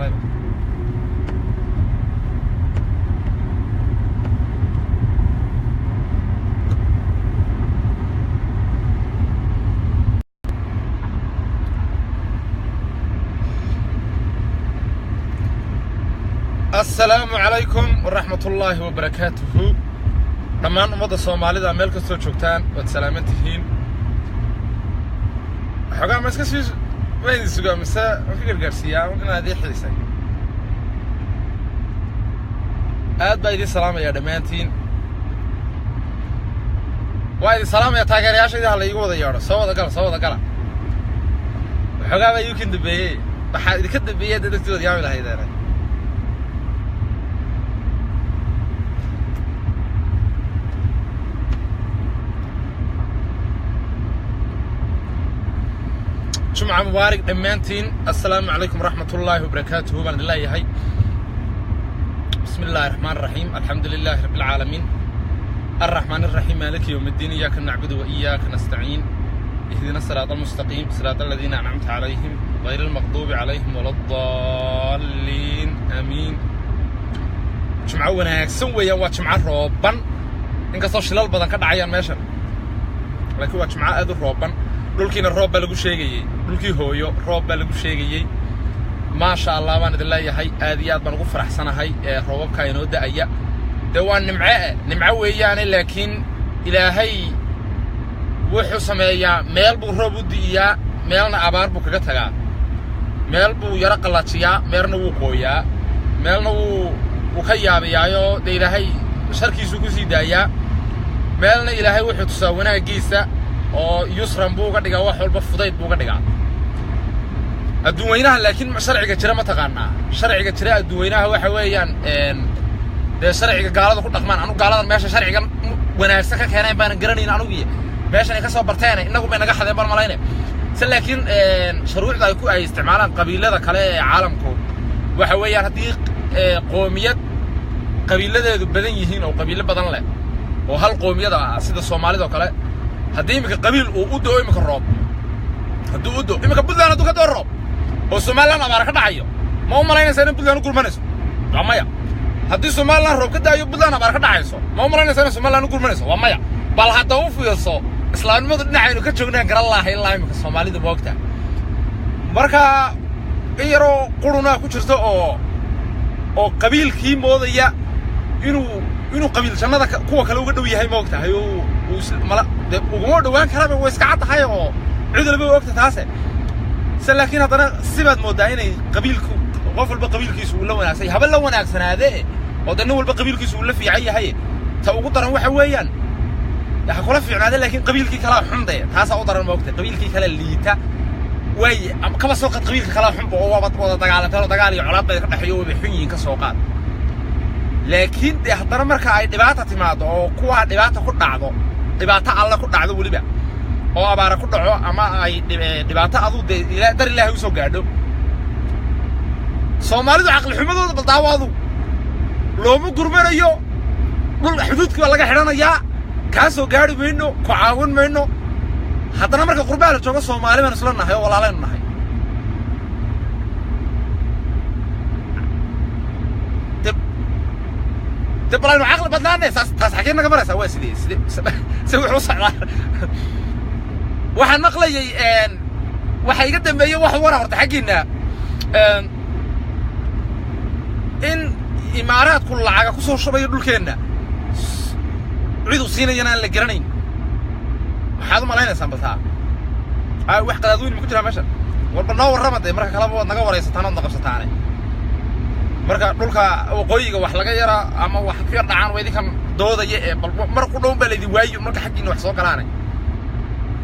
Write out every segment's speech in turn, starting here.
galay السلام عليكم ورحمة الله وبركاته. دمان أمضى الصومالي ذا ملك السوشوكتان وتسلامتهين. حقا مسكسي وين السوق مسا فكر جارسيا ممكن هذه حديثة. أد بايدي سلامة يا دمانتين. وايدي سلامة يا تاجر يا شيء هلا يقول ذا يارا سوا ذا قلا. حقا ما يمكن دبي بحد كده بيه ده دكتور يعمل هيدا. جمعة مبارك دمانتين. السلام عليكم ورحمة الله وبركاته. بسم الله هاي. بسم الله الرحمن الرحيم. الحمد لله رب العالمين الرحمن الرحيم مالك يوم الدين إياك نعبد وإياك نستعين اهدنا الصراط المستقيم صراط الذين أنعمت عليهم غير المغضوب عليهم ولا الضالين آمين. جمعة وناكسن ويا جمعة روبان إنك صوش لال بدن كده عيان ماشر لكن هو جمعة أدو روبان dhulkiina roob baa lagu sheegayay dhulkii hooyo roob baa lagu sheegayay ma sha Allah waan idin leeyahay aad iyo aad baan ugu faraxsanahay ee roobabka inoo daaya dawaan nimco weeyaan laakiin ilaahay wuxuu sameeyaa meel buu roob u diiyaa meelna abaar buu kaga tagaa meel buu yara qalajiyaa meelna wuu qooyaa meelna wuu ka yaabiyaayo ilaahay sharkiisu ku sii daayaa meelna ilaahay wuxuu tusaa wanaagiisa oo yusran buu uga dhigaa wax walba fudayd buu uga dhigaa adduunweynaha laakiin sharciga jira ma taqaanaa sharciga jira adduunweynaha waxa weeyaan de sharciga gaalada ku dhaqmaan anu gaaladan meesha sharciga wanaagsan ka keenay baan garanayn anugu meeshan ay ka soo barteen inagu bay naga xadeen bal malayne laakiin shuruucda ay ku ay isticmaalaan qabiilada kale ee caalamku waxa weeyaan hadii qoomiyad qabiiladeedu badan yihiin oo qabiilo badan leh oo hal qoomiyada sida Soomaalida kale haddii imika qabiil uu u doo imika roob hadduu u doo imika Puntland hadduu ka doo roob oo Somaliland abaar ka dhacayo ma u malaynaysaa in Puntland u gurmanayso waa maya haddii Somaliland roob ka daayo Puntland abaar ka dhacayso ma u malaynaysaa in Somaliland u gurmanayso waa maya bal hadda u fiirso islaamnimadu dhinacaynu ka joognaan garan lahayn ilaa imika Soomaalida boogta marka iyaro quruna ku jirto oo qabiilkii moodaya inuu qabiil jannada kuwa kale uga dhow yahay moogtahay oo mala ugu dhawaan karaba way iska cadahay oo cidilba waqti taase laakiin hadana sibaad moodaa inay qabiilku qof walba qabiilkiisu uu la wanaagsan yahay haba la wanaagsanaade oo dan walba qabiilkiisu uu la fiican yahay ta ugu daran waxa weeyaan waxa kula fiicnaade laakiin qabiilkii kala xunday taas u daran moogtahay qabiilkii kala liita way am kaba soo qad qabiilkii kala xun oo wada dagaal iyo colaad bay ka dhaxayo way xun yihiin ka soo qaad laakiin hadana marka ay dhibaato timaado oo kuwa dhibaato ku dhacdo dhibaato alla ku dhacdo waliba oo abaara ku dhaco ama ay dhibaato adu dar Ilaahay u soo gaadho Soomaalidu aqal xumadooda baldaawadu looma gurmanayo dhul xuduudka laga xiranayaa ka soo gaari mayno ku caawin mayno hadana marka qurbaal jooga Soomaali baan isla nahay oo walaalaynu nahay تبغى عقل بدلانه تاس حكينا قبل سوى سيدي سوي حوصة واحد نقلي واحد يقدم بيه واحد ورا ورد حقينا إن إمارات كل عاقة كسر شبيه دول كنا عيدوا سينا ينال الجرانين هذا ما لينا سامبثها واحد قدادوين مكتير ماشى والبناور رمضة مرة كلامه نجور يستانون نقص ستانه marka dhulka waqooyiga wax laga yara ama wax ka yar dhacaan weedi kan doodaya mar ku dhow baa leedii waayo marka xaqiina wax soo galaanay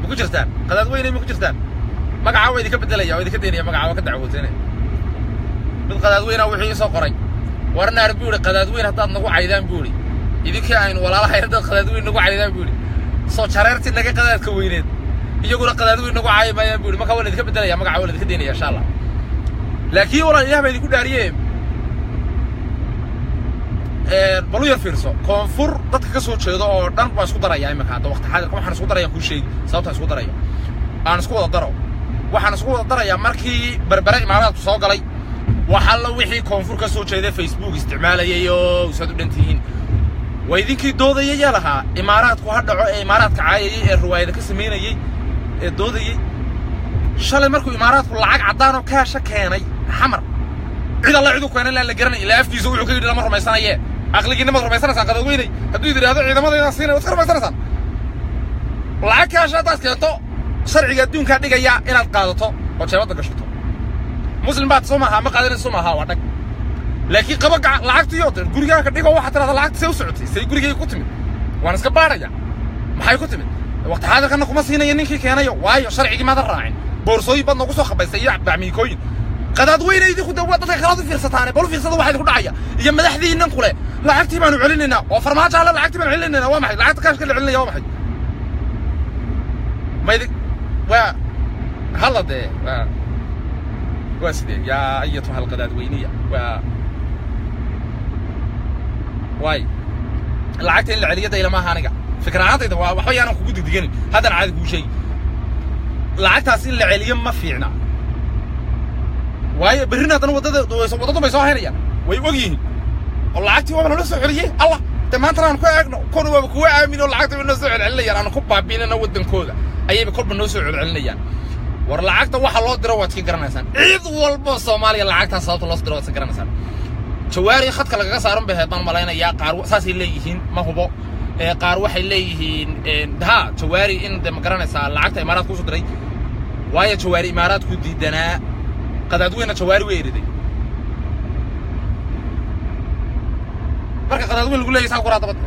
ma ku jirtaan qadaad weyn ma ku jirtaan magaca weedi ka bedelaya weedi ka deynaya magaca ka dacwooteen mid qadaad weyn wixii soo qoray warna arbuuri qadaad weyn hadaad nagu caydaan buuri idinka aynu walaalahay hadaad qadaad weyn nagu caydaan buuri soo jareerti naga qadaadka weyneed iyaguna qadaad weyn nagu caymayaan buuri marka weedi ka bedelaya magaca weedi ka deynaya insha Allah laakiin walaal Ilaahay bay ku dhaariyeen balu yar fiirso koonfur dadka ka soo jeedo oo dhan waa isku daraya imika hadda waqti xaadir waxaan isku daraya ku sheeg sababta isku darayo aan isku wada daro waxaan isku wada daraya markii barbara imaaraadku soo galay وحلا وحي كونفور كسو جيده فيسبوك استعماليو وسادو دنتين ويدينكي دودايا لها اماراتكو هدعو اماراتك caayay ee ruwaayada ka sameeyay ee doodayay shalay markuu imaraatku lacag cadaan oo kaasha keenay xamar cid alla ciidu keenay la garanay ilaa afkiisa wuxuu ka yidhi lama rumaysanayee aqligiina ma rumaysanaysan qadaweynay hadduu yiraahdo ciidamada siinay waad rumaysanaysan lacag kaasha taas keento sharciga adduunka dhigaya inaad qaadato oo jeebada gashato muslim baad Soomaha ma qaadan Soomaha waa dhag laakiin qabaga lacagtii oo tan guriga ka dhigo waxa tirada lacagta soo socotay say guriga ku timid waan iska baaraya maxay ku timid waqti hada kana kuma siinay ninkii keenayo waayo sharciga ma raacin boorsooyin bad nagu soo qabaysay baamikooyin qadaad weynaydi ku dawad dadka kala fiirsataan bal fiirsada waxa ku dhacaya iyo madaxdiinan kule lacagtii baanu celinayna oo farmaajo ala lacagtii baanu celinayna waa maxay lacagta kaashka la celinaya waa maxay maydi waa halade واسدين يا أيتها القذات وينية واي العكتين العليا ده إلى ما هانجا فكرة عاطي ده وحوي أنا كوجود دقيقة هذا العادي كل شيء العكت هسين العليا ما فينا واي برينا تنو وضده بيسوي هنيا ويوجيه العكتي هو من نص عليه الله تمام ترى أنا كونوا بكوا من العكت من نص عليه أنا كوب بيننا ودن كودا أي بكل من نص عليه war lacagta waxa loo diro waad ka garanaysan cid walba Soomaaliya lacagta sababta loo diro waad ka garanaysan jawaari khadka laga saaran bahay baan malaynaya qaar saasi leeyihiin ma hubo qaar waxay leeyihiin jawaari in ma garanaysa lacagta imaaraadku soo diray waayo jawaari imaaraadku diidanaa qadaadweyna jawaari weeriday marka qadaadweyn lagu leeyahay quraad bad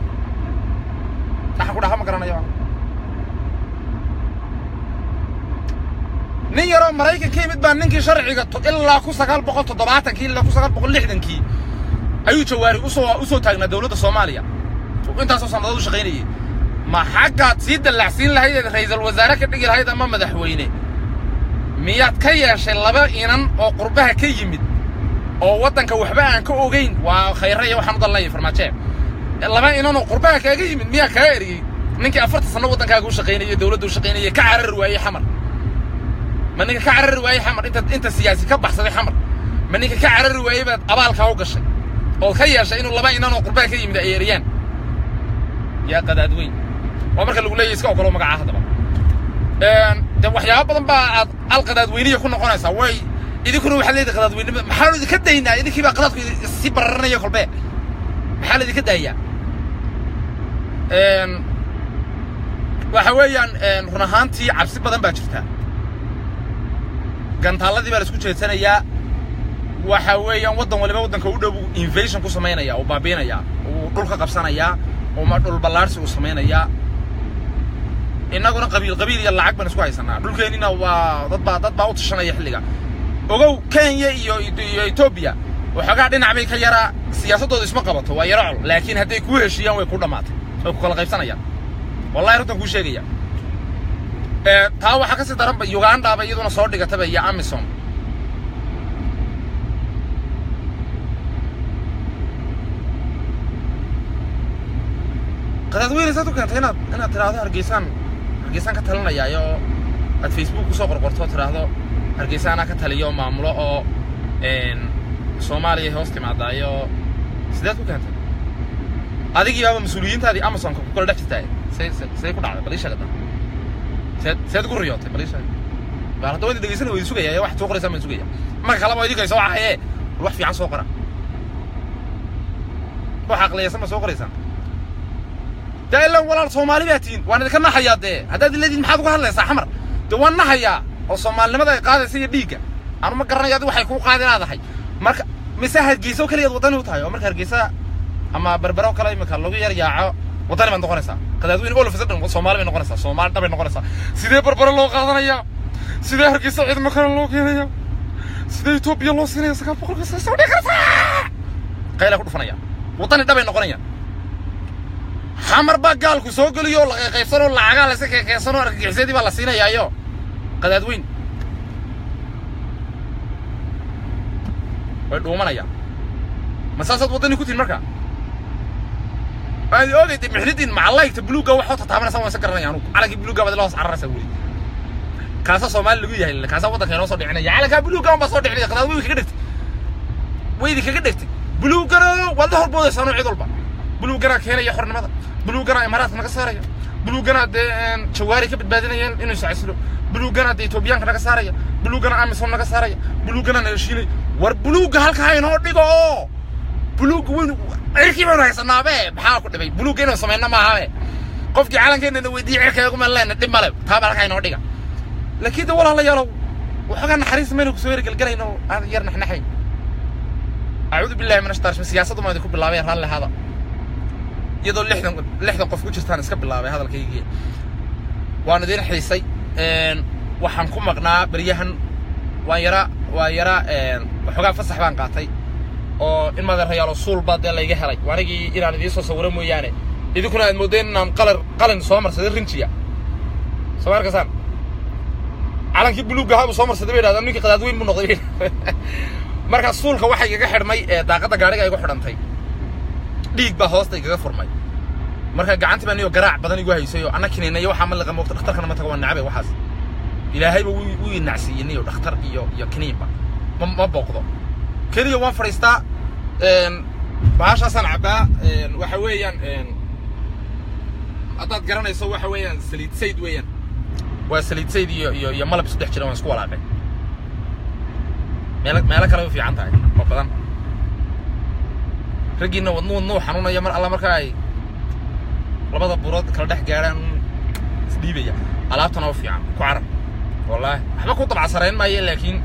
waxa ku dhaha ma garanayo نيرو مريكا كيمد بان نينكي شرعيغا إلا كو 970 كي إلا كو 960 كي أيو جواري أسو تاغنا دولة الصومالية وإنتا سو صندوق شغيني ما حقا تسيد اللعسين لهاي رئيس الوزراء كتنجي لهاي دا ما مدحويني مياد كياشي اللبا إينان أو قربها كيمد أو وطن كوحبا كو أوغين وخيرية وحمد الله يفرماتشي اللبا إينان أو قربها كيمد ميا كايري نينكي أفرت صندوق وطن كاقو شغيني دولة شغيني كعرر وأي حمر منك كعرر واي حمر انت سياسي كبحصدي حمر منك كعرر واي باد ابالكا او غشي او خياشا انو لبا انانو قربا ka yimid eeriyan ya qadaadweyn waa marka lagu leeyahay iska ogolo magaca hadaba de waxyaabo badan baa al qadaadweyniga ku noqonaysa way idinkuna waxa leedahay qadaadweyni maxaa idin ka daynaa idinkii baa qadaadku si bararanayo kolbe maxaa idin ka daaya waxa weeyaan run ahaantii cabsi badan baa jirta gantaaladii baa la isku jeedsanaya waxa weeyaan wadan waliba wadanka u dhow invasion ku sameeynaya oo baabiinaya oo dhulka qabsanaya oo ma dhul ballaarsi u sameeynaya inaguna qabiil iyo lacag baan isku haysanaa dhulkeenina waa dad baa u tashanaya xilliga ogow Kenya iyo Ethiopia waxaga dhinac bay ka yara siyaasadooda isma qabato waa yara cul laakiin haday ku heshiiyaan way ku dhamaatay oo ku kala qaybsanayaan wallahi runtan ku sheegaya taa waxa ka sii daran ba Uganda ba iyaduna soo dhigatay iyo Amazon qadaadweyne saad u keentay inaad tiraahdo hargeysan ka talinayaayo aad Facebook ku soo qorqorto tiraahdo hargeysan ka taliyo maamulo oo Soomaaliya hoos timaadaayo sidaad ku keentay adigii baa mas'uuliyiintaadii Amazon ku kala dhaxtay say ku dhacday baliisha gada سيد قريات بليش بعد دوّد دقيسنا ويسوق يا واحد سوق رسام يسوق ما خلاص ما يديك يسوق حياة روح في عن سوقنا روح عقلية سما سوق رسام ده إلا ولا الصومالي بيتين وأنا ذكرنا حياة ده هذا الذي محافظ هلا يا حمر دوانا حياة الصومال لماذا قاعد يصير ديكا أنا ما قررنا يدو حيكون قاعد هذا حي مرك مساحة جيسو كلي وطني وطاي ومرك هرجيسا أما بربراو كلا يمكن يرجع وطني من دقنسا قدادوين أول فسدنا الصومال من دقنسا الصومال تبع دقنسا سيدي بربرا لو قاعدنا يا سيدي هرجيسا عيد مكان لو كينيا سيدي إثيوبيا لو سينيا سكان بقول قصة سودي قصة قيل أقول فنيا وطني تبع دقنيا حمر بقال كسوق اليوم قيصر ولا عقال سك قيصر ورجيسيدي ولا سينيا يا يو قدادوين ودومنا يا مساسات وطني كتير مركا أنا أقول لك محردين مع الله يكتبلوجا وحط تعمل سوا سكرنا يعني على كبلوجا بدل الله عرّس أقولي كاسة صومال اللي جاي كاسة وطن كانوا صادق يعني على كبلوجا وما صادق يعني قدامي كده ويدي كجدكت بلوغنا والله البودة صانو عيد البا بلوغنا كهنا يا حرنا ماذا بلوغنا إمارات نقصارية بلوغنا ده شواري كبد بعدين إنه يسعسلو بلوغنا ده إثيوبيان نقصارية بلوغنا أمازون نقصارية بلوغنا نشيلي وربلوغ هالكاين هوديكو بلوغ وين عركي ما راح يصنع به بحاول كده بلوغ إنه سمعنا ما هاي قف جعلان كأنه إنه ودي عركي يقوم الله ندم ماله تابع هالكاين هوديكو لكن ده والله يا لو وحقنا حريص منه كسوير قال إنه هذا يرنا إحنا حي أعوذ بالله من الشيطان السياسة ما يكون بالله يرهان هذا يدل لحظة قف وجهتان اسكب بالله هذا الكيجي وأنا دين حريصي وحنكون مقنع بريهن ويرى وحقا فصح بان قاطي oo in madar hayalo suul baad la iga helay warigi inaan idin soo sawiro mooyaane idinku aad moodeen inaan qalin soo marsaday rinjiya soo markasan calankii buluuga ha soo marsaday beedada ninkii qadaad weyn mu noqday marka suulka waxa iga xirmay daaqada gaariga igu xidhantay dhiig ba hoosta iga furmay marka gacantii baan iyo garaac badan igu haysay oo anakinayna waxa ma laga moogto dhakhtarkana ma tago waan nacbay waxaas ilaahay wuu inacsiyay iyo dhakhtar iyo kiniinba ma booqdo كذي وان فريستا بعاش أصلا عباء وحويان أضاد قرنا يسوي حويان سليت سيد ويان وسليت سيد يملا بس تحكي لهم سكوال عقل مالك كلام في عنتها مبادن رجينا ونو حنونا يمر الله مركاي لبض برود كل ده جارن سديبيا علاتنا في عم كعرب والله إحنا كنت بعصرين ما لكن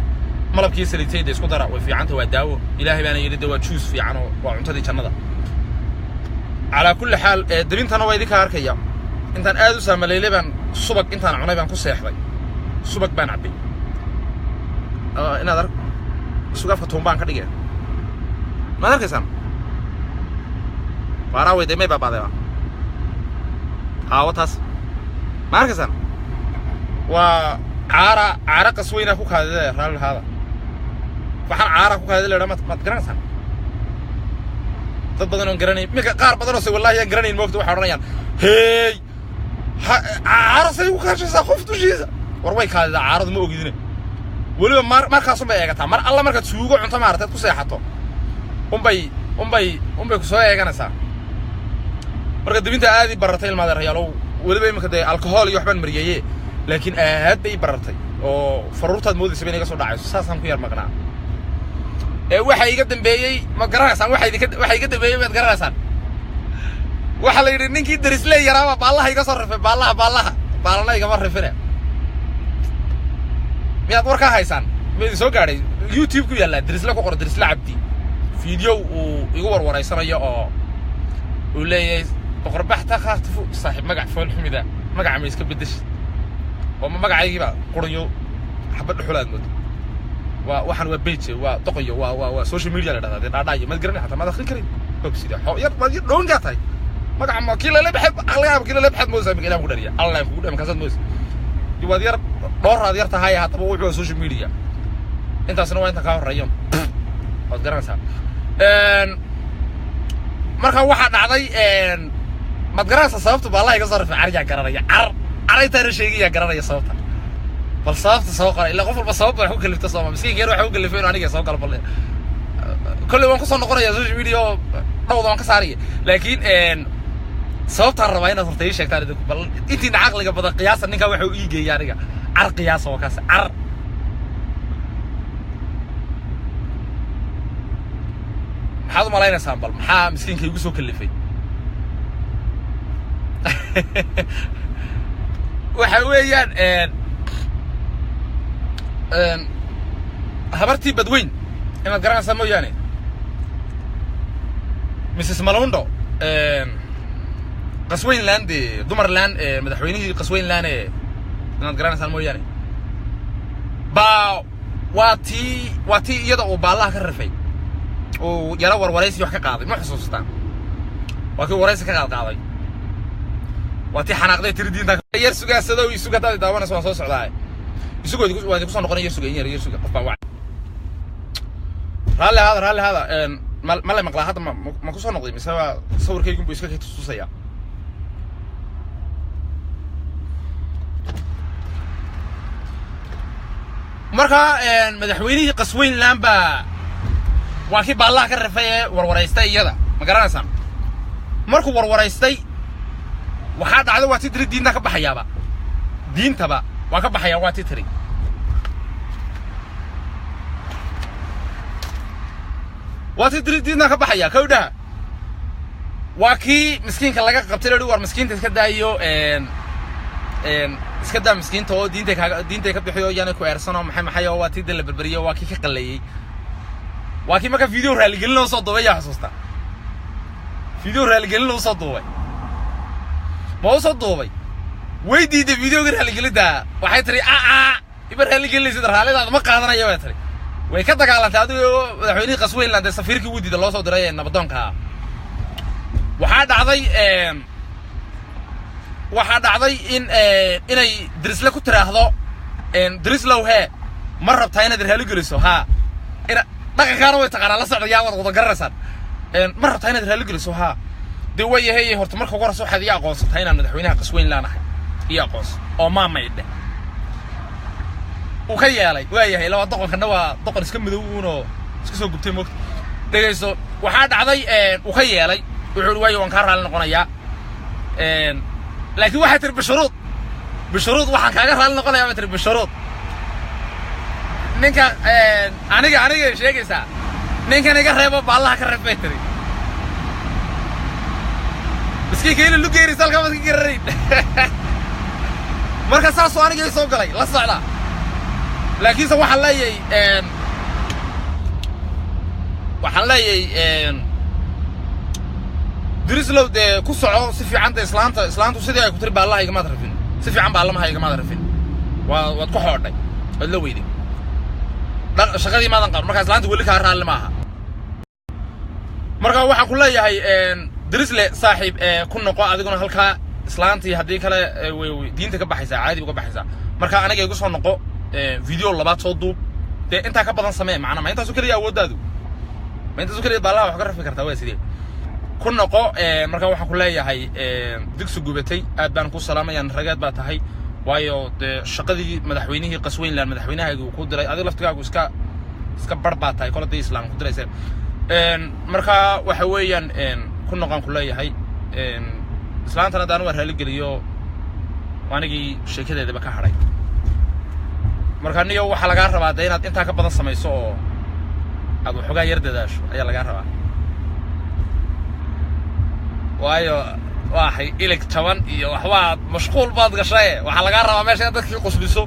ملبكي سليتيد اسكو دara way fiicanta waa daawo ilaahay baana yiri dawaa juice fiican oo waa cuntadii jannada ala kulli xaal dabintana way idinka arkaya intaan aad u saamaleelay baan subag intaan cunay baan ku seexday subag baan cabay inaad ark sugaafka toonbaan ka dhigay ma arkaysan waraa way deemay baabadaba haawatas ma arkaysan waa caara qasweyna ku kaadada raal hada waxaan caara ku kaadada leeyahay ma garanaysan dad badan oo garanay mid qaar badan oo wallahi aan garanayn moogto waxa oranayaan hey caara say ku kaashaysaa qof dushiisa war way kaadada caaradu ma ogidina waliba markaas uma eegataa mar alla marka suugo cunto maartay ku seexato umbay ku soo eeganaysaa marka dibinta aadi baratay ilmaada rayaalow waliba imika de alcohol iyo waxban mariyay laakiin aad bay baratay oo faruurtaad moodaysa inay ka soo dhacayso saasaan ku yar maqnaa waxa iga dambeeyay ma garanaysan waxa iga dambeeyay ma garanaysan waxa la yiri ninkii darisle yaraaba baallaha iga soo rafay baallaha iga ma rafina miyaad warka haysan mid soo gaaray YouTube ku yaala darisle ku qor darisle cabdi video uu igu warwareysanayo oo uu leeyahay boqor baxta qaaftu saaxiib magac fool xumida magac ma iska bedesh وما مقعي بقى قرنيو حبة حلال مود وحن وبيتش وطقيو وسوشيال ميديا ده داعي ما تقرني حتى ما دخل كريم بس ده حو ما دون جاتاي مقع ما كيلا اللي بحب الله كيلا اللي بحب موسى بقينا مقدرية الله يفوق ما كسر موسى يبغى ديار دور ديار تهاي حتى بوجه السوشيال ميديا أنت أصلا وين تكاور ريوم ما تقرن سام مركب واحد عادي ما تقرن صوبته بالله يقصر في عرجع قرارية عريت أنا شيء يا قراري صوتها بل صوت سوق إلا قفل بصوب وحوك اللي بتصوم مسكين غير وحوك اللي فين وعنيك سوق بالله كل ما قصنا نقرأ يا زوج فيديو نوض ما كسارية لكن صوت الرواية نصرت إيش كتار دوك بل أنت نعقلك بدأ قياس إنك وحوك يجي يعني عر قياس وكاس عر هذا ما لينا سامبل محا مسكين كي يقصوا كل فيه وحويان habartii badweyn ima garanaysaa mooyaane Mrs Malondo Qasweynland dumarland madaxweynihii Qasweynland ima garanaysaa mooyaane waati iyada oo baalaha ka rafay oo yara warwaraysi wax ka qaaday ma xusuustaan waa kii waraysi ka qaaday waati xanaaqday tiridiinta yar sugaasado iyo sugada daawana soo socdaa isugoo waa ku soo noqonay yar suga qof baa رالي هذا ما له مقلة هذا ما كوسه نقدي مثلا صور كي يكون بيسكت تصوصيا مركا مدحويني قسوين لامبا واكي بالله كرفيه وروريستي يدا ما قرانسان markuu warwaraystay waxa dhacday waa tidri diinta ka baxayaaba diintaba waa ka baxaya waa tidri diinta ka baxaya kawdha waa kii miskiinka laga qabtay leeyahay war miskiinta iska daayo iska daa miskiinta oo diinta ka bixiyo yana ku eersano maxay waa tidda la berberiyo waa kii ka qalleeyay waa kii marka video raali gelin loo soo duubay xasuusta فيديو رالي قال له صدوي ما هو صدوي ويدي ده فيديو رالي قال ده واحد تري يبر رالي قال لي سيد رالي ده ما قادنا يا تري ويكتك على تادو مدحويني قسوين لان ده سفيركي ودي ده لو سو دراي نبدونكا waxaa dhacday in inay drisla ku tiraahdo drislow he mar rabtaa inaad raali geliso ha ina dhaqankaana way taqaanaa la socdo yaa wada garanaysan mar rabtaa inaad raali geliso ha de way yahay horta marka ugu horeyso waxaad ii aqoonsatay inaan madaxweynaha qasweyn laanahay ii aqoons oo maamaydhe uu ka yeelay waa yahay laba doqonkana waa doqon iska madow oo iska soo gubtay moogta degayso waxaa dhacday uu ka yeelay wuxuu waayo waan ka raali noqonayaa laakiin waxa tir bishuruud waxaan kaaga raali noqonayaa tir bishuruud ninka aniga sheegaysaa ninkan iga reebo baallaha ka reebay tiri miskiin kale lu geeri salka ma iska garay marka saas oo aniga soo galay la socda laakiin se waxaan leeyahay drislow de ku soco si fiican islaantu sidii ay ku tiri baallaha igama rafin si fiican baallamaha igama rafin waad ku xoodhay wad la weyday shaqadii maadan qaban marka islaanta wali ka raali maaha marka waxaan ku leeyahay drisle saaxiib ku noqo adiguna halka islaantii hadii kale diinta ka baxaysa caadi uga baxaysa marka aniga igu soo noqo video labaad soo duub de inta ka badan samee macna ma intaas oo kaliya awoodaadu ma intaas oo kaliya baallaha wax ka rafi kartaa waa sidee ku noqo marka waxaan ku leeyahay digsi gubatay aad baan ku salaamayaan ragaad baa tahay waayo de shaqadii madaxweynihii qasweynland madaxweynahaygu ku diray adiga laftigaagu iska barbaa tahay koladii islaam ku diraysa marka waxa weeyaan ku noqon ku leeyahay islaantana daan waa raali geliyo waanigii sheekadeedaba ka haray marka niyo waxa laga rabaa inaad inta ka badan samayso oo aad waxoogaa yar dadaasho ayaa laga rabaa waayo waxay ilig taban iyo waxba mashquul baad gashay waxa laga rabaa meesha dadkii qosliso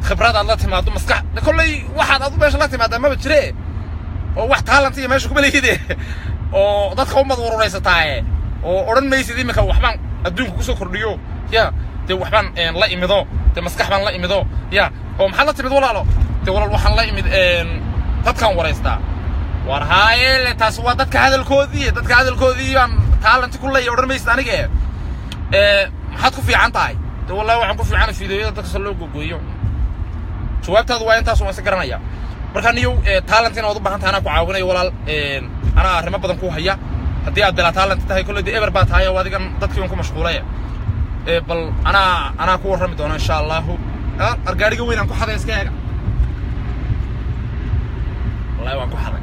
khibrad aad la timaado maskax kulay waxaad aad meesha la timaado ma jiree oo wax talent iyo meesha kuma leeyide oo dadka umad wareysataaye oo oran maysid imika waxbaan adduunka ku soo kordhiyo ya de waxbaan la imido de maskax baan la imido ya oo maxaa la timid walaalo de walaal waxaan la imid dadkan wareystaa war haayele taas waa dadka hadalkoodii aan talent ku leeyahay oran maysid aniga maxaad ku fiican tahay de wallahi waxaan ku fiican fiidiyoda dadka soo loo gogoyo jawaabtaadu waa intaas oo aan garanaya marka niyo talent inaad u baahan tahay ku caawinayo walaal ana arrimo badan ku haya hadii aad bila talent tahay kulli ever baa tahay oo adigan dadkii ku mashquulay bal ana ku warrami doona insha Allah argaariga weyn aan ku xaday iska eega wallahi waan ku xaday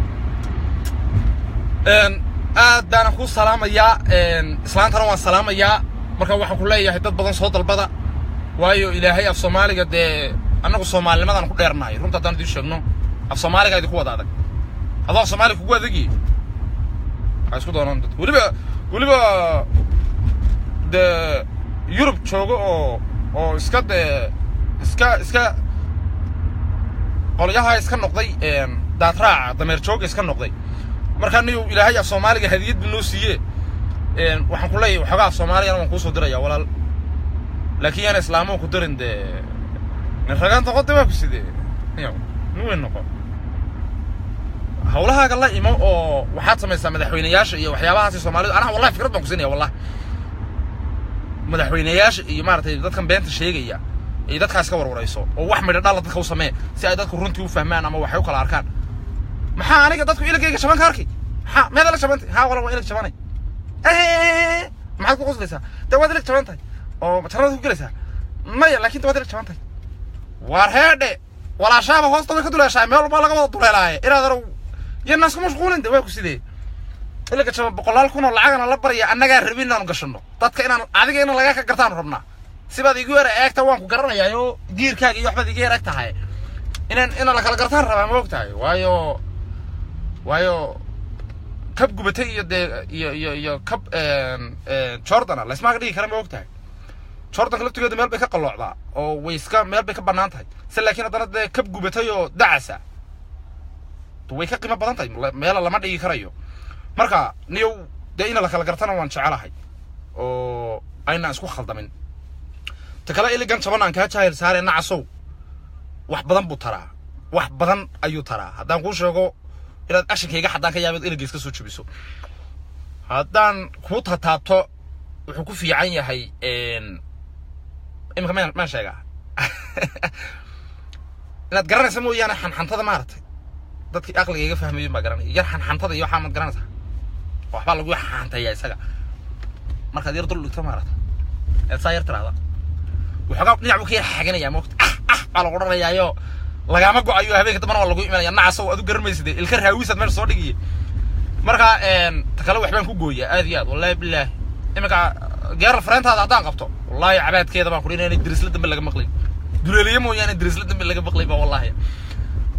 aad baan ku salaamaya islaantana waan salaamaya marka waxaan ku leeyahay dad badan soo dalbada waayo ilaahay af Soomaaliga de anagu Soomaalimadan ku dheernahay runta hadaan idin sheegno af Soomaaliga idin ku wada adag adoo Soomaali ku wadagi isku doonaan dad waliba de Europe joogo oo iska qolyaha iska noqday daatraac dameer joog iska noqday marka niyo ilaahay af Soomaaliga hadiyad buu siiyay waxaan ku leeyahay waxa af Soomaaliga waan ku soo diraya walaal laakiin aan islaamo ku dirin de ragaan toqoday waa ku sidee niyo nuwe noqo hawlaha la imo oo waxaad samaysaa madaxweynayaasha iyo waxyaabahaas Soomaalidu ana wallahi fikrad baan ku siinaya wallahi madaxweynayaasha iyo maartay dadkan beenta sheegaya ee dadkaas ka warwarayso oo wax midho dhal dadka u sameey si ay dadku runtii u fahmaan ama waxay u kala arkaan maxaa aniga dadku ilagayga shaban ka arkay maxaa meeda la shabantay ha wala waa ilag shabanay maxaad ku qoslaysaa dawaad ilag shabantay oo matarada ku galaysaa maya laakiin dawaad ilag shabantay war heede wala shaaba hoosta way ka duleeshay meel walba laga wada duleelaaye inaad يا الناس مشغولين دواك وسيدي إلا كتشوف بقولال كنا العجنا لا بريا أنا جار ربينا نقشنو تذكر عادي إن لقاك قرطان ربنا سيبا دي جوار أكت وانكو قرنا يايو دير كاجي يحبط يجي أكت هاي إن لك القرطان ربنا موقتها وايو كب قبتي يا كب شرطنا لا اسمع قدي كلام موقتها شرطك لفتو يد ميل بك قلوعدا oo weyska meel bay ka banaan tahay laakiin hadana kab gubatay oo dacasa way ka qiimo badan tahay meel lama dhigi karayo marka niyow deena la kala gartana waan jecelahay oo ayna isku khaldamin ta kala iligan jabanaan ka jaayir saareen casow wax badan buu taraa wax badan ayuu taraa hadaan ku sheego inaad ashinkayga xadaan ka yaabid iligiiska soo jubiso hadaan ku taabto wuxuu ku fiican yahay إما كمان ما شيء لا تقرن سمو يعني حنطة ما رت ضد أقل يفهم يجي ما قرن يرحن حنطة يو حامد قرنها وحبال لقوا حنطة يا سجى ما خدير طول التمارات الساير ترى هذا وحقا نعمل كي حاجة يا موقت على قرن يا يو لقى ما قو أيوه هبيك تمر ولا قوي من النعسو أدو قرن ميسدي الكره هويسة من صدقي مركا تكلم وحبان كوجوية أذياد والله بالله إما جار فرنت هذا عدان قبته والله عباد كذا ما كلنا ندرس لدم اللي مقلي دولي مو يعني ندرس لدم اللي مقلي والله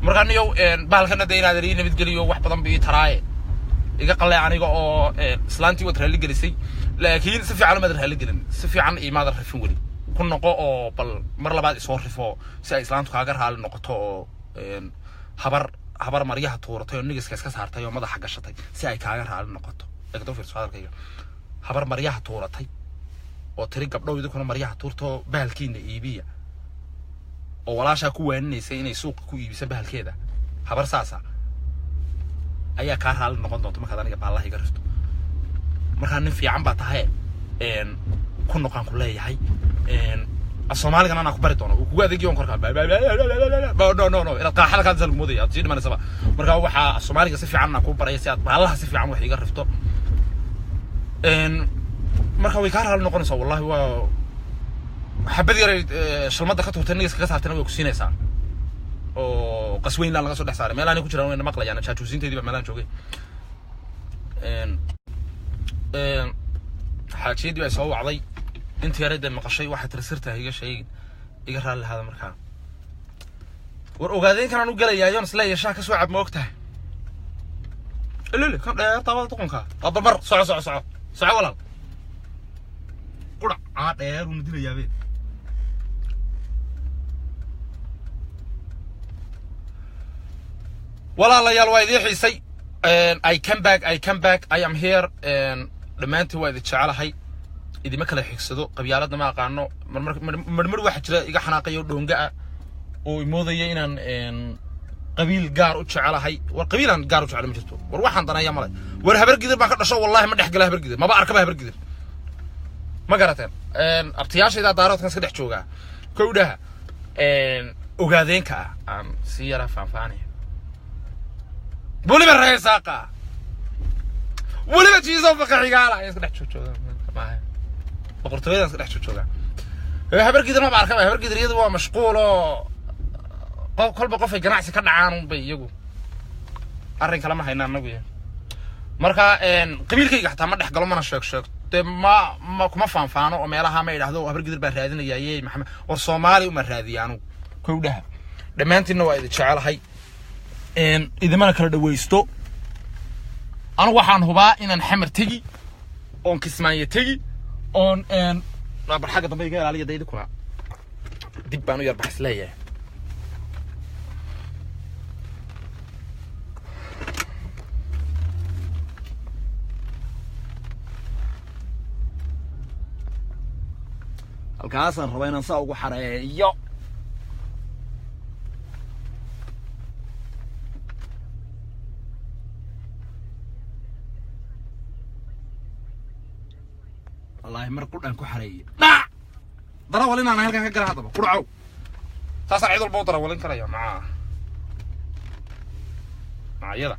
مركان يو بالكنا دينا درينا بتجليو واحد بدن بيتراي إذا قال يعني جو سلانتي وترهلي جلسي لكن سفي على مدر هلي جلن سفي عن إيه ما در في فنقولي كنا قو بال مرة بعد صور فو سأ سلانت كاجر حال نقطة حبر مريها تورته النجس كاس هارته يوم ماذا حاجة شتى سأ كاجر حال نقطة لكن في السؤال كذا حبر مريها تورته oo tiri gabdhow idinku maryaha tuurto bahalkiina iibiya oo walaasha ku weenaysa inay suuq ku iibiso bahalkeeda habar saasa ayaa ka hal noqon doonto marka aniga baallaha iga rifto marka nin fiican baa tahay ku noqon ku leeyahay Soomaaliga ana ku bari doono ugu adeegiyoon korka no ila qaaxada ka dal muday aad jid manasaba marka waxa Soomaaliga si fiican ku baraya si aad baallaha si fiican wax iga rifto marka way ka hal noqonaysaa wallahi waa xabad yar shalmada ka turtay nigiska ka saartana way ku siinaysaa oo qasweyn laga soo dhaxsaaray meelaha ku jiraan way maqlayaan chaatuusinteedii ba meelaha joogay xaajiyadii ay soo wacday intii yarada maqashay waxa tirsirtaa iga sheegin iga raal lahada markaa war ogaadeen kan aanu galayaayoon isla yeeshaa ka soo cab ma ogtahay ilaa kan dheer tabada tuqonka tabar soco walaal قرأ عادير ونديله يا بيت ولا لا يا الوايد يحيسي I come back I am here لما أنت وايد تشعله هاي إذا ما كله يحسدوا قبيلاتنا ما قانو مرمر واحد كذا يجا حناقي ودونجا وموضي إن قبيل جار تشعله هاي والقبيلة جار تشعله مجتو وروح عندنا يا ملاي ورهبر قدر ما كنا شو والله ما نحكي له هبر قدر ما بعرف هبر قدر ما قرأتين أبتياش إذا دارات كان سكدح شوجا كودها أوجادين كا سيارة فانفاني بولي بالرئيس ساقا بولي بتشيزون بقى عقالة يسكدح شوجا ما هي بقرطوية يسكدح شوجا هبر قدر ما بعرف هبر قدر يدوا مشغول كل بقف الجناح سكان عانون بيجو أرين كلامه هينا نقول مركا قبيل كي حتى ما نحكي لهم أنا شك ما كم فانفانو وميلها ما يلحظوا هبر قدر بهرادين يايي محمد والصومالي ومرهاديانو كودها لما أنت إنه إذا تشعل هاي إذا ما نكرر دويستو أنا وحنا هو بقى إن نحمر تجي أون كسمانية تجي أون لا بالحاجة طبيعي قال علي ده كلها دبانو يربح سلاية الكاسر روينا نسوق حرية والله مر قرآن كحرية لا ضرب ولنا أنا هلكن كجرا هذا قرعو ساسا عيد البوطرة ولين كريا مع يلا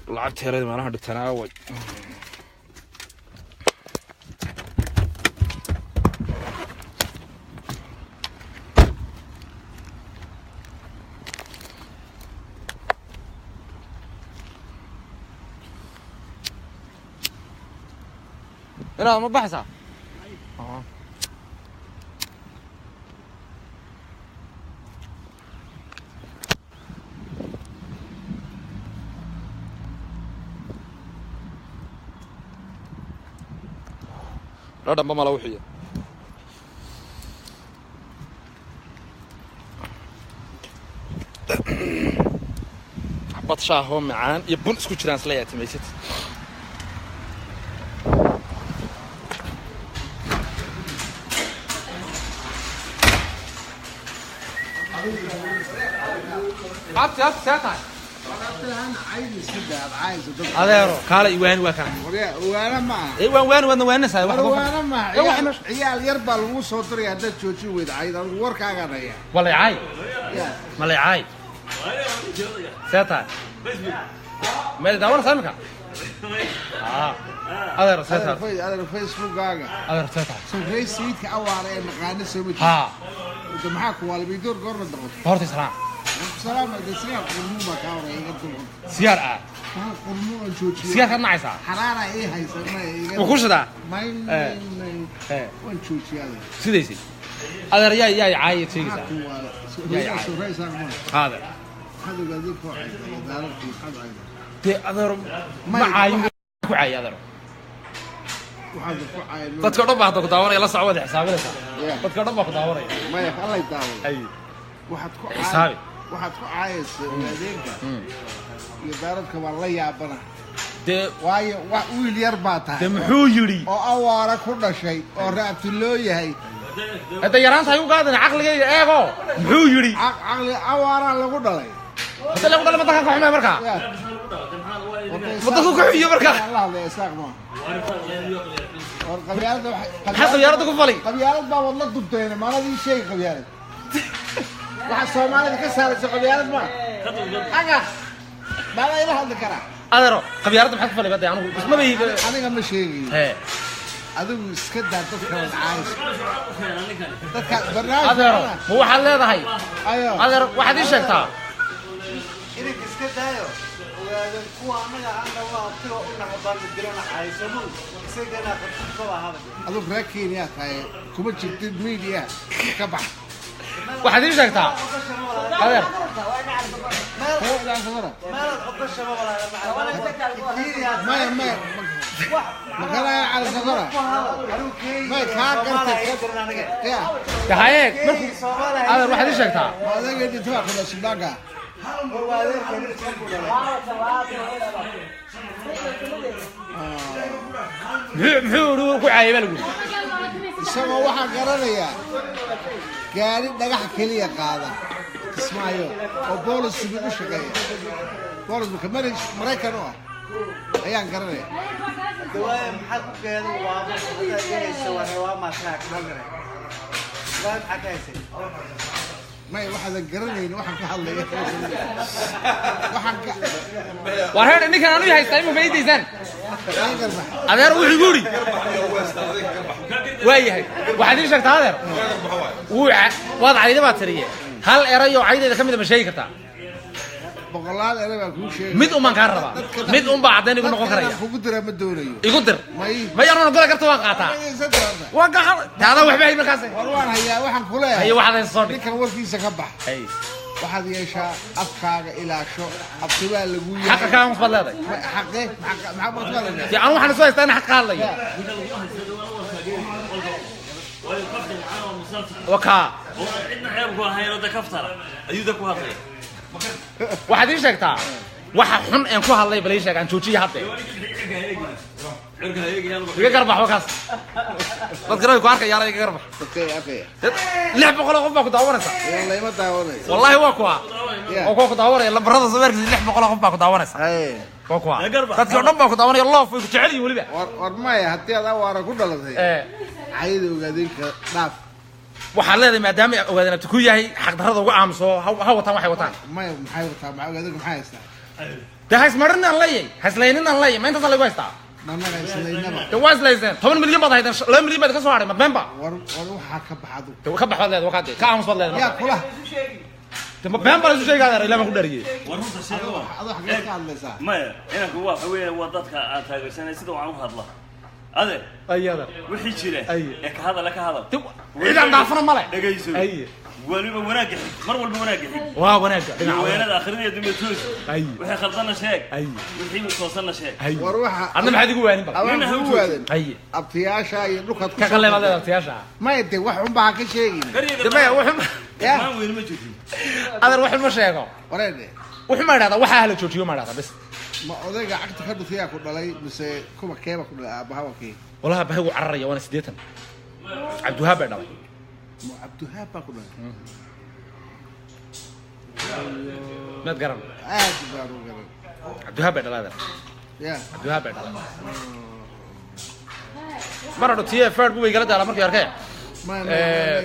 لعبت هذا ما راح التناول انا ما بحثها لا دم ما لوحيه حبط شاهو معان يبون اسكو جيران سلايا تميست عبت ساعتها انا عايز كده عايز هذا قال وين وكان وانا ما وين ساي وانا ما عيال يربى لو سو دري هدا جوجي ويد عايد وركاغا دايا ولا عاي ما عاي ساعتها ما داور سامك هذا رسالة هذا فيسبوك غاغا هذا رسالة سو سيدك اواري مقانه سمي انت معاك ولا بيدور قرن دقط هورتي سلام سلام عليكم سيار قرمو كاوري يقدم سيار قرمو جوجي سيار كان نعيسا حراره ايه هيسمى وكوش دا ما وين جوجي هذا سيديسي هذا يا عاي تيجا هذا قاعدين كوعي دارتي قاعد تي هذا ما عاي كوعي هذا dadka dhan baa ku daawanaya la socod xisaabinaysa dadka dhan baa ku daawanaya ma ya Allah daawo ay waxaad ku xisaabi waxaad ku caayaysaa adeega iyo daaradka waa la yaabana de waayo wax wiil yar baa tahay de muxuu yiri oo awaara ku dhashay oo raabti loo yahay hada yaraanta ay u qaadan aqligayga eego muxuu yiri aqli awaara lagu dhalay hada lagu dhalay madaka xumay marka madaka ku xiyo marka Allah la isaaqmo qabyaalada qabyaalada ku falay qabyaalada baa wad la dubteen maaladii shay qabyaalada waxa Soomaalida ka saaraysa qabyaalad ma aga baa ila hadli kara adaro qabyaalada maxaa ku falay baday anigu isma bay aniga ma sheegay he adigu iska daa dadka caayis dadka barnaamij adaro waxa leedahay ayo adaro waxaad ii sheegtaa inay iska daayo ogaadeen kuwa anaga aan waa tiro una hadaan dirana caayisano isagana qofka waa hada adigu raakiin yaa tahay kuma jirtid media ka bax waxaad ii sheegtaa adar ما على صغرة ما كاكرت يا هايك هذا واحد ايش شكتها هذا قد تاخذ الصداقة محور وعايب لكم سما waxa garanaya gaari dhagax kaliya qaada ismaayo oo booliska u shaqeeya booliska Mareykan oo ayaan garanaya dawaay maxad ku geedo waa inay waa maasna kalgare waan xakaysay ما واحد قرنين واحد كحلي واحد وهذا إني كان أنا هايستايم وبيدي زين هذا روح يقولي وياه واحد يشتغل هذا وضع عليه ما تريه هل أريو عيد إذا كمل مشاي كتا بقولال أنا بقول شيء ميت أم كهرباء ميت أم بعدين يقول نقول كريه يقدر مدوري يقدر ما يرون نقول كرت واقعته واقع هذا واحد بيجي مكاسه والله هي واحد كلها هي واحد الصديق كان وركي سكبح أي واحد يشاء أفكار إلى شو أبتوال لقوي حق كلام مفضل هذا حقه مع مفضل في أنا واحد سوى استنى حق قال لي وكا عندنا عيبكوا هاي رد كفترة أيودك وهذي واحد إيش شكتها واحد حن إنكوا هالله بليش عن شوشي حتى يقربح وكاس تذكروا يقارك يا رجال يقربح أوكي لعب بقول قبك داورنسا والله ما داورني والله هو كوا وكوا داوري يلا برضه صبرك لعب بقول قبك داورنسا أي كوا تذكروا قبك داوري الله فيك تعلي ولبا ورماية حتى هذا وارا كله لذي عيد وقاعدين كناف waxaa leedahay maadaama ogaadana ku yahay xaq darrada ugu aamso ha wataan waxay wataan ma maxay wataan ma ogaadana maxay haystaa taas marna leeyay hasleenina leeyay ma inta lagu haystaa manna hasleenaba tawas leeysan 10 milyan baad haydan 2 milyan baad ka soo haray madbamba war waxa ka baxado ka baxad leedahay waqti ka aamso leedahay ya kula tama bamba la sheegay adeer ilaa ma ku dhariyay warunta sheego adoo xagee ka hadlaysaa ma ina ku waxa weeye wadadka aad taageersanay sida waxaan u hadlaa هذا أي هذا وحي جرا أي كهذا لك هذا إذا ضعفنا ملأ دقيسو أي ولما وناجح مر وناجح وناجح وين الآخرين يدوم توس أي وحي خلطنا شيء أي وحي وصلنا شيء أي وروح أنا ما حد يقول يعني بقى أنا هو أي abtiyaasha iyo dhulka ku كقلة ما ده أبتياشة ما يدي wax un baa ka sheegin دمية وحم ما وين ما جوتي هذا وحم مش هيك wareede وحم ما هذا وحى أهل تشوتيو ما هذا بس ma odayga cagta ka dhufiyaa ku dhalay mise kuwa keeba ku dhalay aabaha wakii والله بهو عرّي وأنا سديتن عبد الوهاب بعد mu cabdiwahaab baa ku dhalay ما تقرن aad baan u garan عبد الوهاب بعد هذا ya عبد الوهاب بعد مرة تيه فرد بوي قلت على مركي أركان ma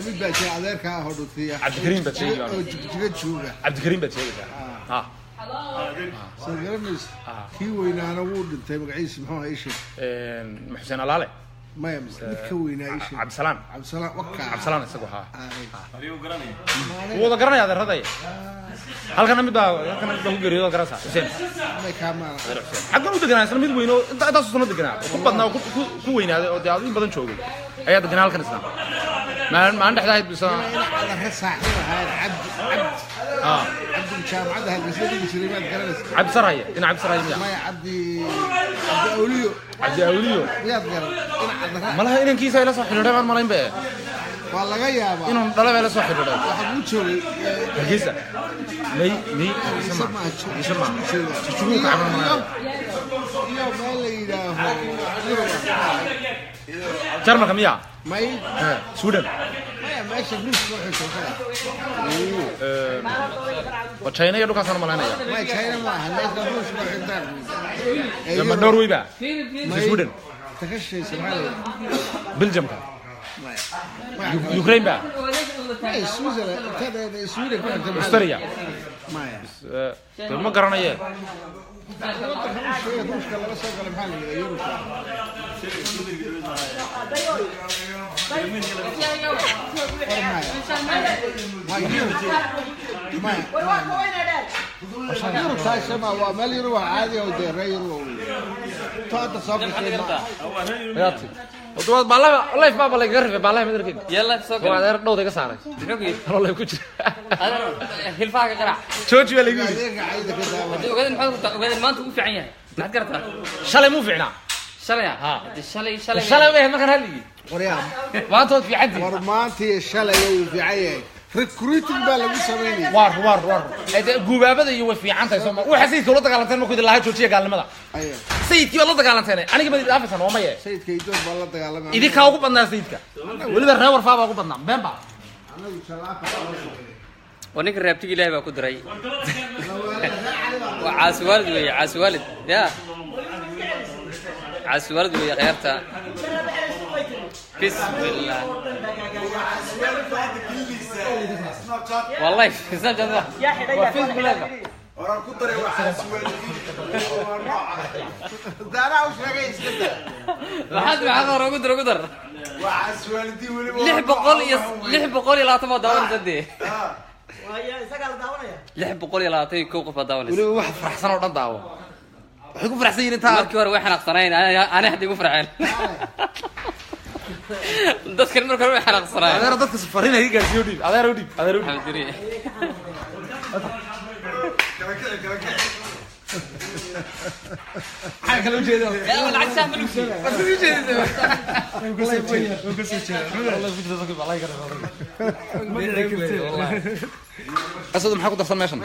mid baa jira adeerka ah oo dhufiya cabdikariim baa sheegay oo jigjiga jooga عبد الكريم بتشيء ها soo garanaysa kii weynaana wuu dhintay magaciisa muxuu ahaa isha محسن الله maya mid ka weynaa isha عبد السلام cabdisalaam waka عبد السلام isagu أبي وقراني wada garanaya adeeraday halkan mid baa ku geeriyo garasa Hussein may kaama xaggan u deganaa isla mid weyn oo inta soo deganaa ku badnaa ku weynaaday oo daadin badan joogay ayaa deganaa halkan isla ma dhaxdayd bisa ana rasaaxin ahaa cabdi jaamacada halkaasii jiray ma garanaysa عبد سرايا إن عبد سرايا maya cabdi awliyo عبد أوليو miyaad garan in cadra ما لها إن كيسة إلى صح الرجال ما لين بقى waa laga yaabaa إنهم طلبوا إلى صح الرجال waxa uu joogay كيسة مي يسمع يسمع تشوفوا كعبنا ما iyo meel la yidhaaho جرمة كمية may سودان maya meesha ruuska waxay joogtaa وتشاينا يدوك أصلا ما لنا يا may china ma aha meesha ruuska waxay intaan لما النرويج بقى في سودان takashaysa maxaa la yidhaha بلجيم كان maya يوكرين بقى maya switzerland intadeeda sweden ku xigta أستراليا maya ما قرنا إيه ruuska laga soo galay maxaa la yidhaha yurubka yurub taashama waa meel yurub caadi oo dee reer yurub taada soo gashay ياتي وتواد بالله الله يفهم بالله يقرب بالله ما أدري يلا سوق هو هذا رد وده كسرة بحكي والله يكوش هذا هالفاقة قرع شو ولا يقول adeega caadi ka daawa وقاعد نحط وقاعد ما أنت وفي عينها ما تقرأتها شلي مو فينا شلي ها شلي شلي وين ما كان هلي waryaa ما توت في عندي war maantii shalay uu fiican yahay recruiting baa lagu sameynaya وار هذا جوابه يوفي عنك يسمى وحسيت كل دقالتين ما كنت الله توجيه قال لماذا ayaa سيدك والله دقالتين أنا قبل أفسن وما يه sayidka idood baa la dagaalamaya إذا كاوكو بدنا سيدك ولد الرور فابا كوكو بدنا بينبع anagu shalaaka ونك رابتي لا بقى كدري وعاس والد ويا عاس والد يا عاس والد ويا غيرتها بسم الله والله في سنة جدا وفيس بلاغة waraan ku daray waxaa daana u sheegay iska daa لحد ما حضر وقدر waxaa suwaalidii weliba لح بقول لا تما داون زدي لح بقول لا تي كوقف داون ولو واحد فرح سنة ودن داو وحكو فرح سيين انت markii hore waxaan aqsanayn ana hadii ugu farxeen dadkan markii hore waxaan aqsanayn adeer dadka safarin ay gaarsiyo dhib adeer xamdiri maxay kala jeedo yaa wal cagsa malusi أصلاً محاكو درسان ماشان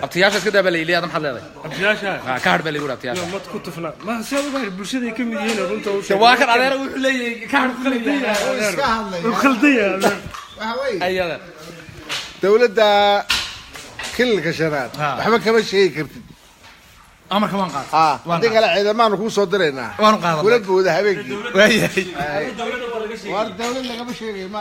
أبتياشا اسكده بالليلي هذا محل هذا abtiyaasha كهر باللي يقول أبتياشا ma ku tufna ma sabab bulshada ay kamid yihiin runta u شواكر أدير وحلي كهر خليدي iska hadlay khaldaya waxa weeye أي هذا dawladda kililka shanaad waxba kama sheegi kartid أمر كمان قاعد haddii kale ciidamaanu kuu soo diraynaa وأنا قاعد kula booda habeenkii وهي war dawlad lagama sheegayo ma